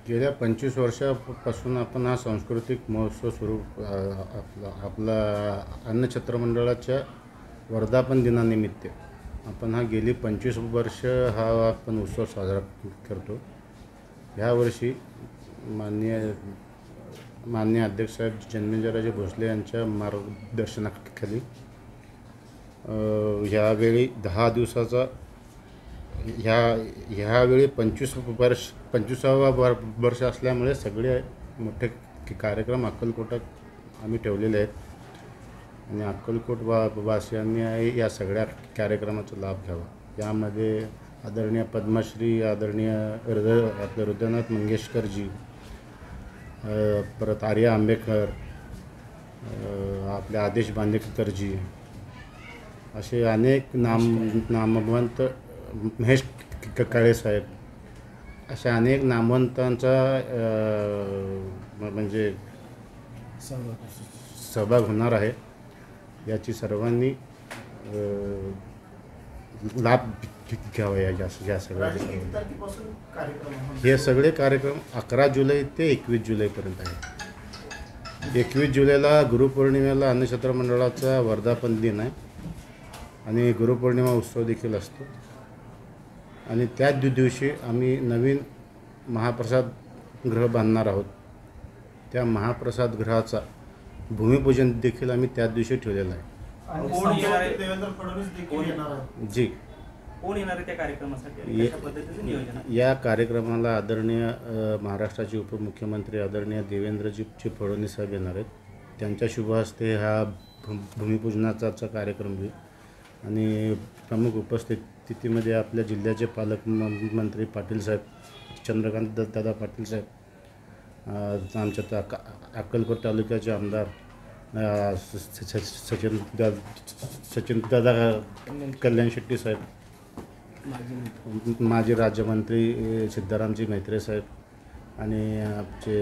गेल्या 25 वर्षापासून आपण हा सांस्कृतिक महोत्सव सुरू आपला अन्नछत्र मंडळाच्या वर्धापन दिनानिमित्त आपण गेली 25 वर्ष हा आपण उत्सव साजरा करतो। यावर्षी माननीय अध्यक्ष साहेब जन्मेजयराजे भोसले यांच्या मार्गदर्शनाखाली यावेळी 10 दिवसाचा ह्यावेळी 25वा वर्ष असल्यामुळे सगळे मोठे कार्यक्रम अक्कलकोटात आम्ही ठेवलेले आहेत आणि अक्कलकोट वासियांनी या सगळ्या कार्यक्रमाचा लाभ घ्यावा। यामध्ये आदरणीय पद्मश्री आदरणीय आपले हृदयनाथ मंगेशकरजी, परत आर्या आंबेकर, आपले आदेश बांदेकरजी, असे अनेक नामवंत, महेश काळे साहेब, अशा अनेक नामवंतांचा म्हणजे सहभाग होणार आहे। याची सर्वांनी लाभ घ्यावा। या सगळ्या हे सगळे कार्यक्रम 11 जुलै ते 21 जुलैपर्यंत आहे। 21 जुलैला गुरुपौर्णिमेला अन्नछत्र मंडळाचा वर्धापन दिन आहे आणि गुरुपौर्णिमा उत्सव देखील असतो आणि त्याच दिवशी आम्ही नवीन महाप्रसाद गृह बांधणार आहोत। त्या महाप्रसाद गृहाचा भूमिपूजन देखील आम्ही त्याच दिवशी ठेवलेलं आहे। देवेंद्र फडणवीस देखील येणार आहेत जी। कोण येणार आहे त्या कार्यक्रमासाठी? कशा पद्धतीचं नियोजन आहे? या कार्यक्रमाला आदरणीय महाराष्ट्राचे उपमुख्यमंत्री आदरणीय देवेंद्रजी फडणवीस साहेब येणार आहेत। त्यांच्या शुभ हस्ते हा भूमिपूजनाचा कार्यक्रम होईल आणि प्रमुख उपस्थितीमध्ये आपल्या जिल्ह्याचे पालकमंत्री पाटील साहेब, चंद्रकांत दादा पाटील साहेब, आमच्या अक्कलकोट तालुक्याचे आमदार सचिन दादा कल्याण शेट्टी साहेब, माजी राज्यमंत्री सिद्धारामजी मैत्रे साहेब आणि आमचे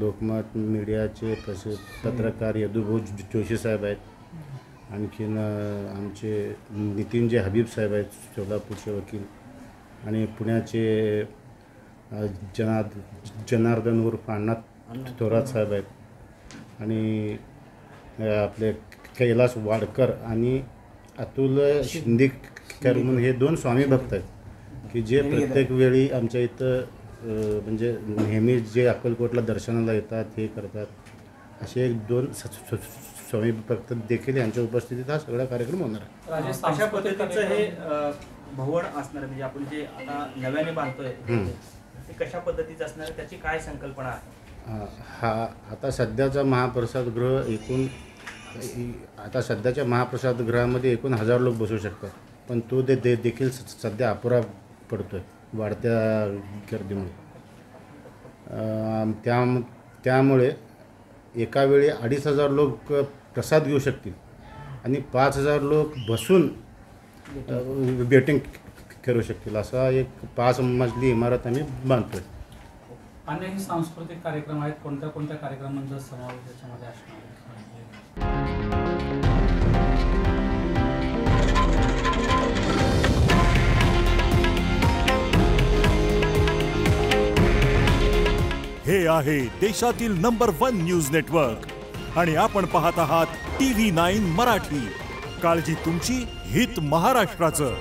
लोकमत मीडियाचे पत्रकार यदुभाऊ जोशी साहेब आहेत। आणखीन आमचे नितीनजी हबीब साहेब आहेत, सोलापूरचे वकील, आणि पुण्याचे जनार्दन उर्फ अण्णा थोरात साहेब आहेत, आणि आपले कैलास वाडकर आणि अतुल शिंदेकर म्हणून हे 2 स्वामी भक्त आहेत की जे प्रत्येक वेळी आमच्या इथं म्हणजे नेहमी जे अक्कलकोटला दर्शनाला येतात, हे करतात, असे 2 स्वामी भक्त देखील यांच्या उपस्थितीत हा सगळा कार्यक्रम होणार आहे। अशा पद्धतीचं हे भवन असणार आहे, म्हणजे आपण जे आता नव्याने बांधतोय ते कशा पद्धतीचं असणार आहे, त्याची काय संकल्पना आहे? आता सध्याचा महाप्रसादगृह आता सध्याच्या महाप्रसादगृहामध्ये एकूण 1000 लोक बसू शकतात, पण तो देखील सध्या अपुरा पडतोय वाढत्या गर्दीमुळे। त्यामुळे एका वेळी 2500 लोक प्रसाद घेऊ शकतील आणि 5000 लोक बसून वेटिंग करू शकतील, असा एक 5 मजली इमारत आम्ही बांधतोय। अनेक सांस्कृतिक कार्यक्रम आहेत, कोणत्या कार्यक्रमांचा समावेश याच्यामध्ये असणार आहे? हे आहे देशातील नंबर 1 न्यूज नेटवर्क आणि आपण पाहत आहात TV9 मराठी। काळजी तुमची, हित महाराष्ट्राचं।